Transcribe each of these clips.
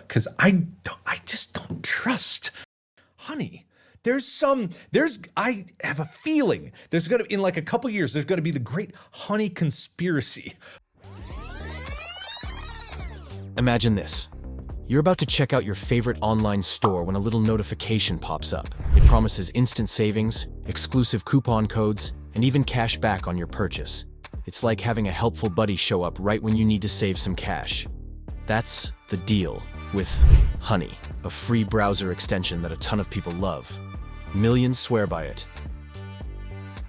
Because I just don't trust honey. I have a feeling there's gonna, in like a couple years, there's gonna be the great honey conspiracy. Imagine this. You're about to check out your favorite online store when a little notification pops up. It promises instant savings, exclusive coupon codes, and even cash back on your purchase. It's like having a helpful buddy show up right when you need to save some cash. That's the deal with Honey, a free browser extension that a ton of people love. Millions swear by it.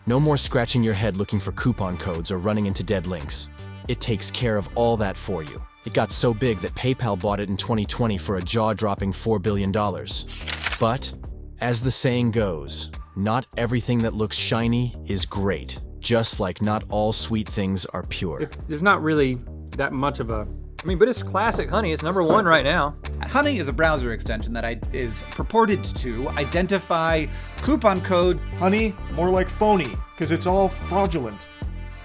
No more scratching your head looking for coupon codes or running into dead links. It takes care of all that for you. It got so big that PayPal bought it in 2020 for a jaw-dropping $4 billion. But, as the saying goes, not everything that looks shiny is great, just like not all sweet things are pure. There's not really that much of a... but it's classic Honey. It's number one right now. Honey is a browser extension that is purported to identify coupon code. Honey, more like phony, because it's all fraudulent.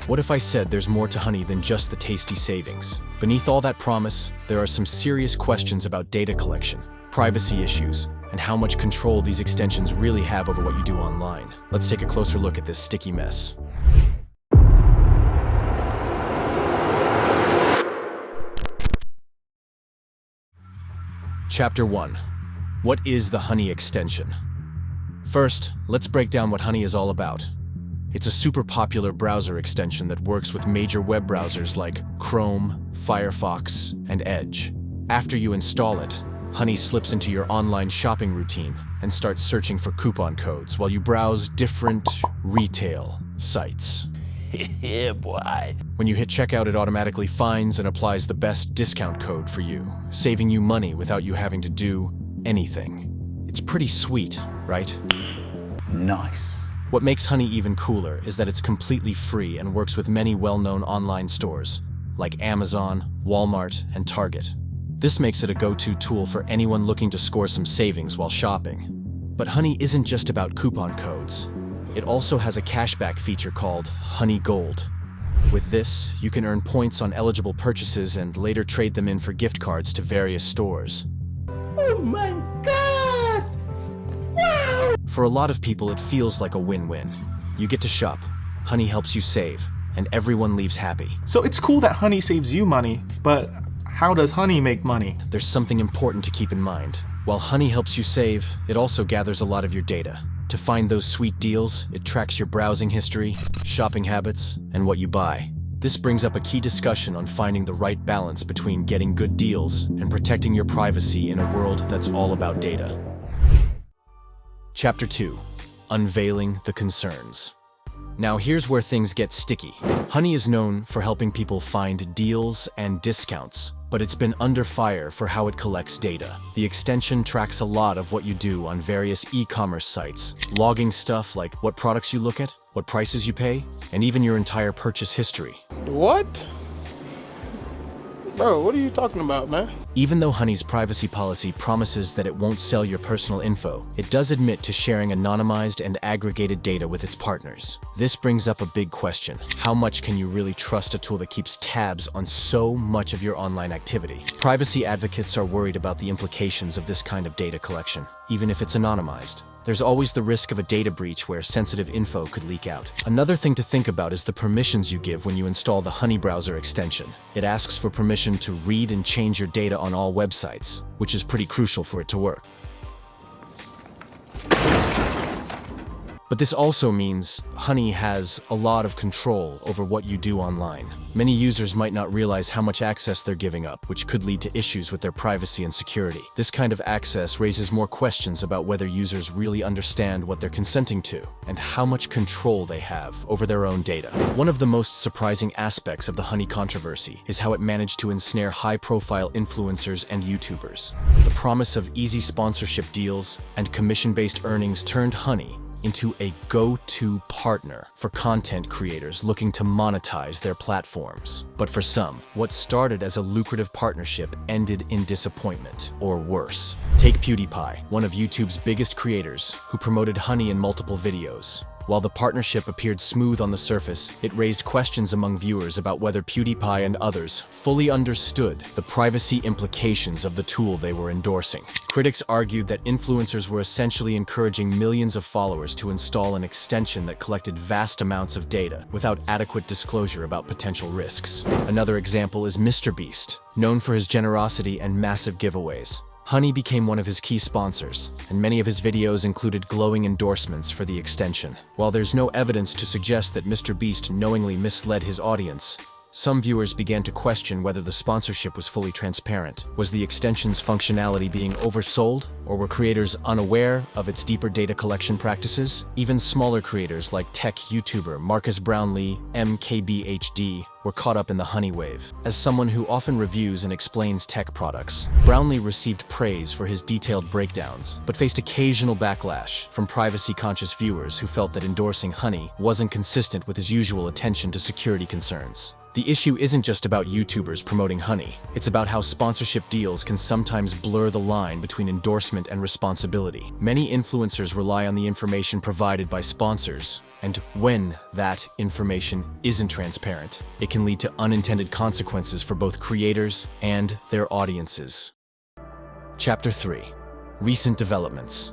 What if I said there's more to Honey than just the tasty savings? Beneath all that promise, there are some serious questions about data collection, privacy issues, and how much control these extensions really have over what you do online. Let's take a closer look at this sticky mess. Chapter 1. What is the Honey extension? First, let's break down what Honey is all about. It's a super popular browser extension that works with major web browsers like Chrome, Firefox, and Edge. After you install it, Honey slips into your online shopping routine and starts searching for coupon codes while you browse different retail sites. Yeah, boy. When you hit checkout, it automatically finds and applies the best discount code for you, saving you money without you having to do anything. It's pretty sweet, right? Nice. What makes Honey even cooler is that it's completely free and works with many well-known online stores, like Amazon, Walmart, and Target. This makes it a go-to tool for anyone looking to score some savings while shopping. But Honey isn't just about coupon codes. It also has a cashback feature called Honey Gold. With this, you can earn points on eligible purchases and later trade them in for gift cards to various stores. Oh my God! Wow! For a lot of people, it feels like a win-win. You get to shop, Honey helps you save, and everyone leaves happy. So it's cool that Honey saves you money, but how does Honey make money? There's something important to keep in mind. While Honey helps you save, it also gathers a lot of your data. To find those sweet deals, it tracks your browsing history, shopping habits, and what you buy. This brings up a key discussion on finding the right balance between getting good deals and protecting your privacy in a world that's all about data. Chapter 2. Unveiling the concerns. Now here's where things get sticky. Honey is known for helping people find deals and discounts, but it's been under fire for how it collects data. The extension tracks a lot of what you do on various e-commerce sites, logging stuff like what products you look at, what prices you pay, and even your entire purchase history. What? Bro, what are you talking about, man? Even though Honey's privacy policy promises that it won't sell your personal info, it does admit to sharing anonymized and aggregated data with its partners. This brings up a big question. How much can you really trust a tool that keeps tabs on so much of your online activity? Privacy advocates are worried about the implications of this kind of data collection, even if it's anonymized. There's always the risk of a data breach where sensitive info could leak out. Another thing to think about is the permissions you give when you install the Honey browser extension. It asks for permission to read and change your data on all websites, which is pretty crucial for it to work. But this also means Honey has a lot of control over what you do online. Many users might not realize how much access they're giving up, which could lead to issues with their privacy and security. This kind of access raises more questions about whether users really understand what they're consenting to and how much control they have over their own data. One of the most surprising aspects of the Honey controversy is how it managed to ensnare high-profile influencers and YouTubers. The promise of easy sponsorship deals and commission-based earnings turned Honey into a go-to partner for content creators looking to monetize their platforms. But for some, what started as a lucrative partnership ended in disappointment, or worse. Take PewDiePie, one of YouTube's biggest creators, who promoted Honey in multiple videos. While the partnership appeared smooth on the surface, it raised questions among viewers about whether PewDiePie and others fully understood the privacy implications of the tool they were endorsing. Critics argued that influencers were essentially encouraging millions of followers to install an extension that collected vast amounts of data without adequate disclosure about potential risks. Another example is MrBeast, known for his generosity and massive giveaways. Honey became one of his key sponsors, and many of his videos included glowing endorsements for the extension. While there's no evidence to suggest that MrBeast knowingly misled his audience, some viewers began to question whether the sponsorship was fully transparent. Was the extension's functionality being oversold, or were creators unaware of its deeper data collection practices? Even smaller creators like tech YouTuber Marques Brownlee, mkbhd, were caught up in the Honey wave. As someone who often reviews and explains tech products, Brownlee received praise for his detailed breakdowns, but faced occasional backlash from privacy-conscious viewers who felt that endorsing Honey wasn't consistent with his usual attention to security concerns. The issue isn't just about YouTubers promoting Honey. It's about how sponsorship deals can sometimes blur the line between endorsement and responsibility. Many influencers rely on the information provided by sponsors, and when that information isn't transparent, it can lead to unintended consequences for both creators and their audiences. Chapter 3. Recent developments.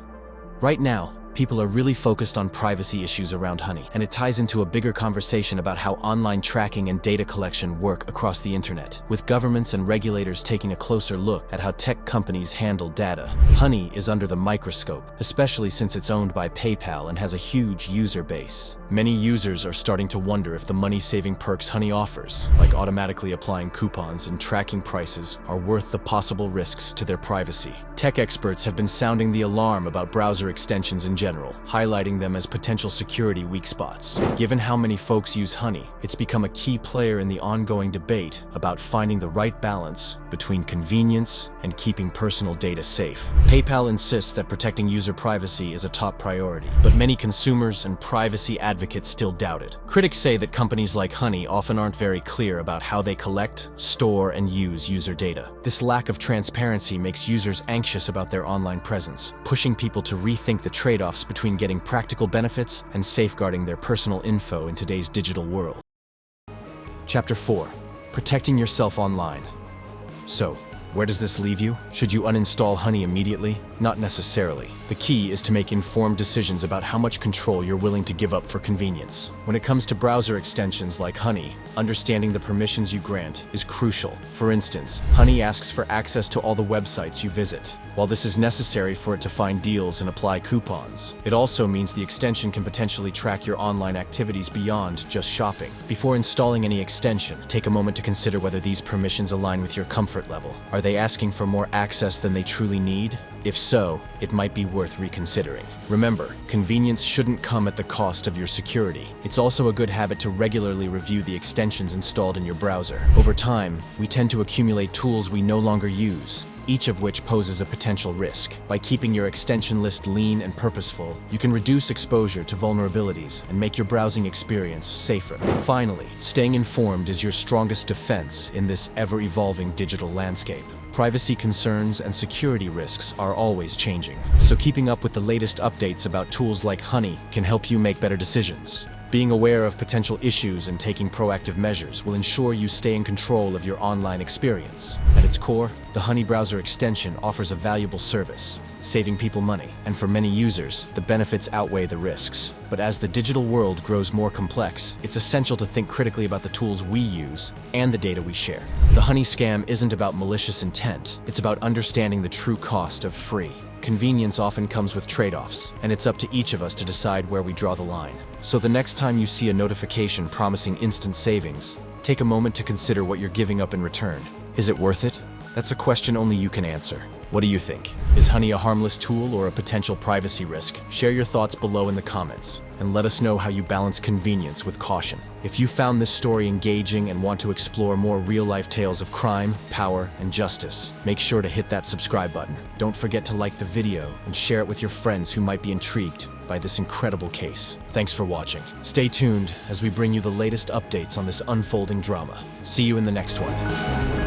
Right now, people are really focused on privacy issues around Honey, and it ties into a bigger conversation about how online tracking and data collection work across the internet, with governments and regulators taking a closer look at how tech companies handle data. Honey is under the microscope, especially since it's owned by PayPal and has a huge user base. Many users are starting to wonder if the money-saving perks Honey offers, like automatically applying coupons and tracking prices, are worth the possible risks to their privacy. Tech experts have been sounding the alarm about browser extensions in general, highlighting them as potential security weak spots. Given how many folks use Honey, it's become a key player in the ongoing debate about finding the right balance between convenience and keeping personal data safe. PayPal insists that protecting user privacy is a top priority, but many consumers and privacy advocates still doubt it. Critics say that companies like Honey often aren't very clear about how they collect, store, and use user data. This lack of transparency makes users anxious about their online presence, pushing people to rethink the trade-offs between getting practical benefits and safeguarding their personal info in today's digital world. Chapter 4. Protecting yourself online. So, where does this leave you? Should you uninstall Honey immediately? Not necessarily. The key is to make informed decisions about how much control you're willing to give up for convenience. When it comes to browser extensions like Honey, understanding the permissions you grant is crucial. For instance, Honey asks for access to all the websites you visit. While this is necessary for it to find deals and apply coupons, it also means the extension can potentially track your online activities beyond just shopping. Before installing any extension, take a moment to consider whether these permissions align with your comfort level. Are they asking for more access than they truly need? If so, it might be worth reconsidering. Remember, convenience shouldn't come at the cost of your security. It's also a good habit to regularly review the extensions installed in your browser. Over time, we tend to accumulate tools we no longer use, each of which poses a potential risk. By keeping your extension list lean and purposeful, you can reduce exposure to vulnerabilities and make your browsing experience safer. Finally, staying informed is your strongest defense in this ever-evolving digital landscape. Privacy concerns and security risks are always changing, so keeping up with the latest updates about tools like Honey can help you make better decisions. Being aware of potential issues and taking proactive measures will ensure you stay in control of your online experience. At its core, the Honey browser extension offers a valuable service, saving people money, and for many users, the benefits outweigh the risks. But as the digital world grows more complex, it's essential to think critically about the tools we use and the data we share. The Honey scam isn't about malicious intent, it's about understanding the true cost of free. Convenience often comes with trade-offs, and it's up to each of us to decide where we draw the line. So the next time you see a notification promising instant savings, take a moment to consider what you're giving up in return. Is it worth it? That's a question only you can answer. What do you think? Is Honey a harmless tool or a potential privacy risk? Share your thoughts below in the comments, and let us know how you balance convenience with caution. If you found this story engaging and want to explore more real-life tales of crime, power, and justice, make sure to hit that subscribe button. Don't forget to like the video and share it with your friends who might be intrigued by this incredible case. Thanks for watching. Stay tuned as we bring you the latest updates on this unfolding drama. See you in the next one.